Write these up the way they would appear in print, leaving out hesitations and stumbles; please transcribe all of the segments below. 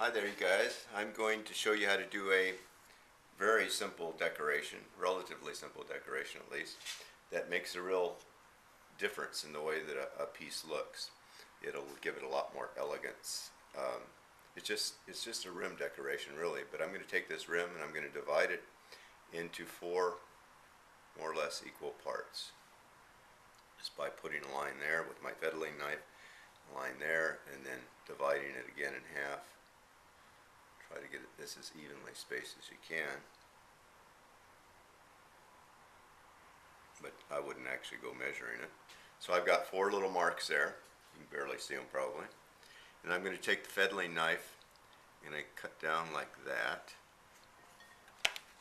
Hi there, you guys. I'm going to show you how to do a very simple decoration, relatively simple decoration at least, that makes a real difference in the way that a piece looks. It'll give it a lot more elegance. It's just a rim decoration really, but I'm going to take this rim and I'm going to divide it into four more or less equal parts. Just by putting a line there with my fettling knife, a line there, and then dividing it again in half. Try to get this as evenly spaced as you can, but I wouldn't actually go measuring it. So I've got four little marks there. You can barely see them probably. And I'm going to take the fettling knife and I cut down like that.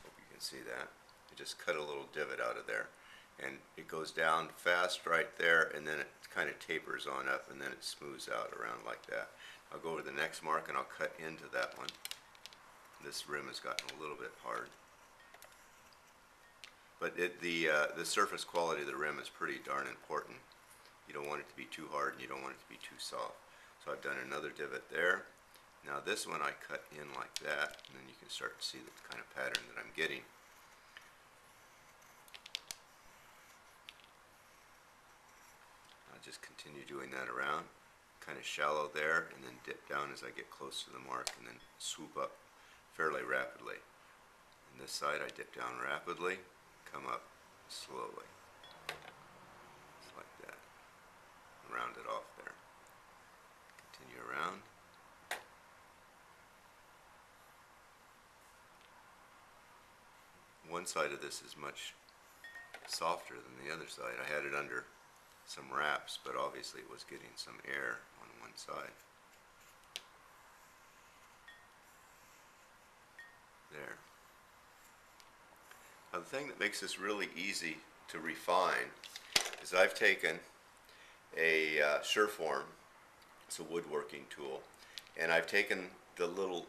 Hope you can see that. I just cut a little divot out of there, and it goes down fast right there, and then it kind of tapers on up, and then it smooths out around like that. I'll go over to the next mark and I'll cut into that one. This rim has gotten a little bit hard, but the surface quality of the rim is pretty darn important. You don't want it to be too hard and you don't want it to be too soft. So I've done another divot there. Now this one I cut in like that, and then you can start to see the kind of pattern that I'm getting. I'll just continue doing that around, kind of shallow there, and then dip down as I get close to the mark, and then swoop up fairly rapidly. On this side I dip down rapidly, come up slowly. Just like that. Round it off there. Continue around. One side of this is much softer than the other side. I had it under some wraps, but obviously it was getting some air on one side. There. Now the thing that makes this really easy to refine is I've taken a Surform, it's a woodworking tool, and I've taken the little,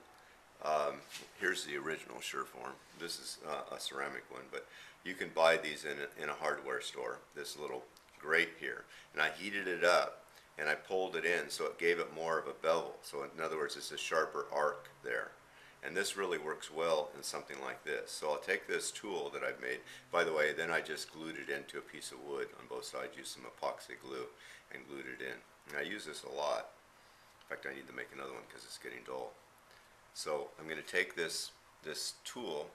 here's the original Surform. This is a ceramic one, but you can buy these in a hardware store, this little grate here. And I heated it up and I pulled it in so it gave it more of a bevel. So in other words, it's a sharper arc there. And this really works well in something like this. So I'll take this tool that I've made. By the way, then I just glued it into a piece of wood on both sides, used some epoxy glue and glued it in. And I use this a lot. In fact, I need to make another one because it's getting dull. So I'm going to take this tool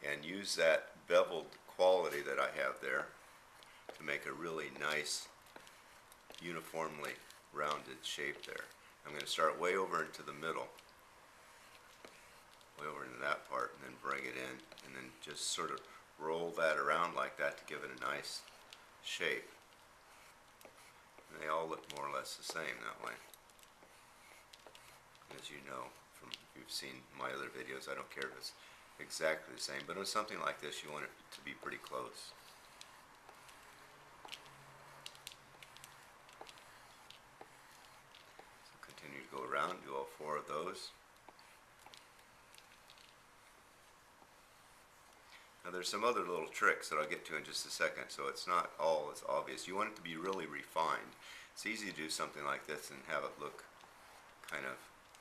and use that beveled quality that I have there to make a really nice, uniformly rounded shape there. I'm going to start way over into the middle. Way over into that part, and then bring it in, and then just sort of roll that around like that to give it a nice shape. And they all look more or less the same that way. As you know, from if you've seen my other videos, I don't care if it's exactly the same, but on something like this, you want it to be pretty close. So continue to go around, do all four of those. Now there's some other little tricks that I'll get to in just a second, so it's not all as obvious. You want it to be really refined. It's easy to do something like this and have it look kind of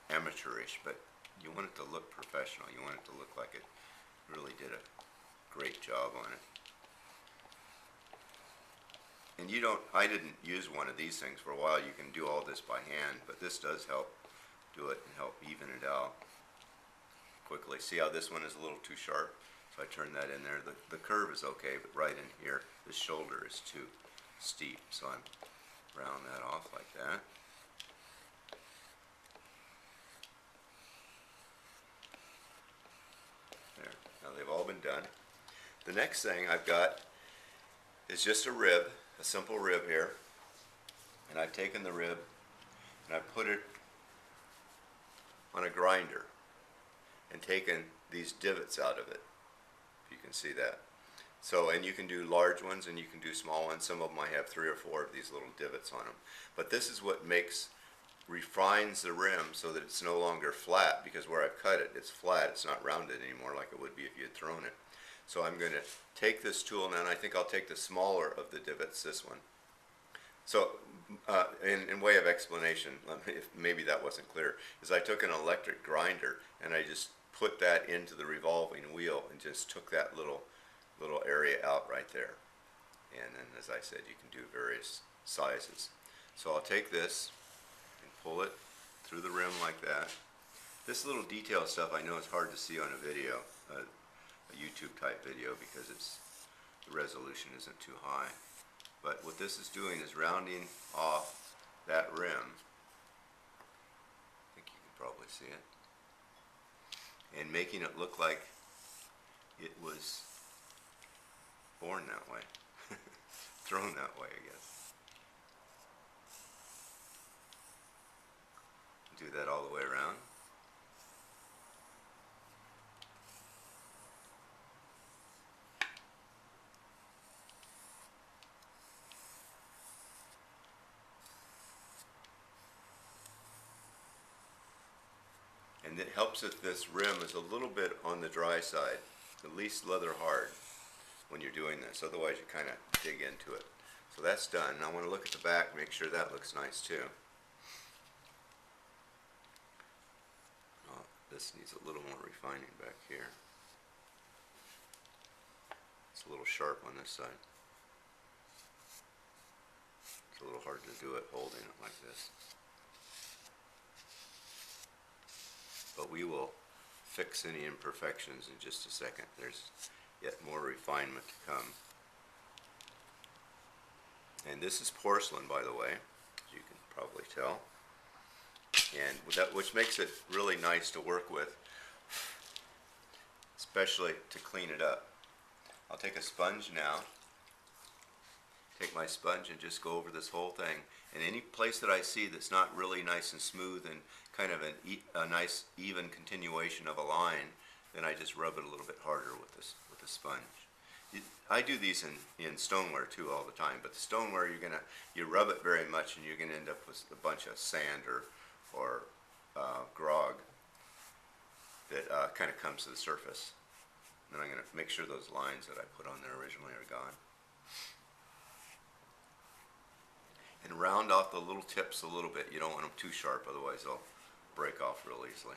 amateurish, but you want it to look professional. You want it to look like it really did a great job on it. And I didn't use one of these things for a while. You can do all this by hand, but this does help do it and help even it out quickly. See how this one is a little too sharp? So I turn that in there. The curve is okay, but right in here, the shoulder is too steep. So I'm round that off like that. There. Now they've all been done. The next thing I've got is just a rib, a simple rib here. And I've taken the rib and I've put it on a grinder and taken these divots out of it. You can see that. So, and you can do large ones and you can do small ones. Some of them I have 3 or 4 of these little divots on them. But this is what refines the rim so that it's no longer flat, because where I've cut it, it's flat. It's not rounded anymore like it would be if you had thrown it. So I'm going to take this tool now, and I think I'll take the smaller of the divots, this one. So In way of explanation, if maybe that wasn't clear, is I took an electric grinder and I just put that into the revolving wheel and just took that little area out right there. And then, as I said, you can do various sizes. So I'll take this and pull it through the rim like that. This little detail stuff I know is hard to see on a video, a YouTube type video, because the resolution isn't too high. But what this is doing is rounding off that rim. I think you can probably see it. And making it look like it was born that way. Thrown that way, I guess. Do that all the way around. And it helps if this rim is a little bit on the dry side, at least leather hard when you're doing this. Otherwise you kind of dig into it. So that's done. Now I want to look at the back, make sure that looks nice too. Oh, this needs a little more refining back here. It's a little sharp on this side. It's a little hard to do it holding it like this. But we will fix any imperfections in just a second. There's yet more refinement to come. And this is porcelain, by the way, as you can probably tell. And which makes it really nice to work with, especially to clean it up. I'll take a sponge now. Take my sponge and just go over this whole thing. And any place that I see that's not really nice and smooth and kind of a nice even continuation of a line, then I just rub it a little bit harder with the sponge. I do these in stoneware too all the time, but the stoneware you rub it very much and you're gonna end up with a bunch of sand or grog that kind of comes to the surface. And I'm gonna make sure those lines that I put on there originally are gone. And round off the little tips a little bit. You don't want them too sharp, otherwise they'll break off real easily.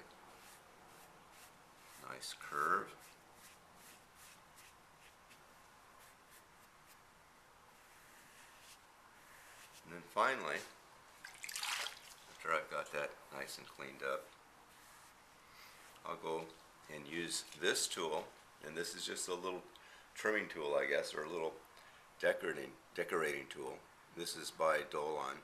Nice curve. And then finally, after I've got that nice and cleaned up, I'll go and use this tool, and this is just a little trimming tool, I guess, or a little decorating tool. This is by Dolan,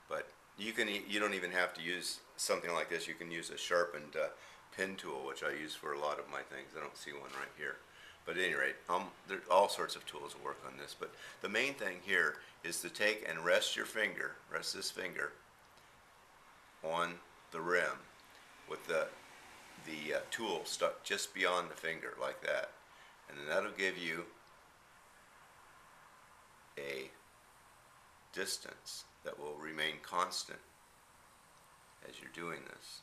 but you don't even have to use something like this. You can use a sharpened pen tool, which I use for a lot of my things. I don't see one right here, but at any rate, there's all sorts of tools that work on this. But the main thing here is to take and rest this finger on the rim with the tool stuck just beyond the finger like that, and then that'll give you a distance that will remain constant as you're doing this.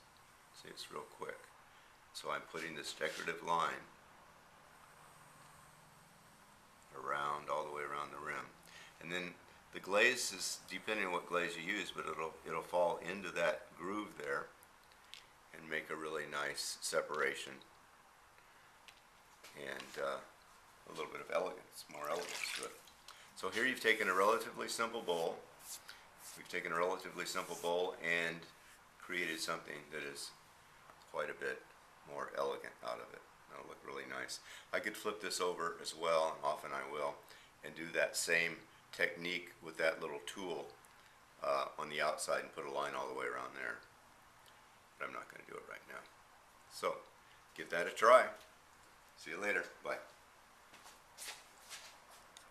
See, it's real quick. So I'm putting this decorative line around, all the way around the rim. And then the glaze is depending on what glaze you use, but it'll fall into that groove there and make a really nice separation and a little bit of elegance, more elegance to it. So here you've taken a relatively simple bowl. We've taken a relatively simple bowl and created something that is quite a bit more elegant out of it. It'll look really nice. I could flip this over as well, and often I will, and do that same technique with that little tool on the outside and put a line all the way around there. But I'm not going to do it right now. So give that a try. See you later. Bye.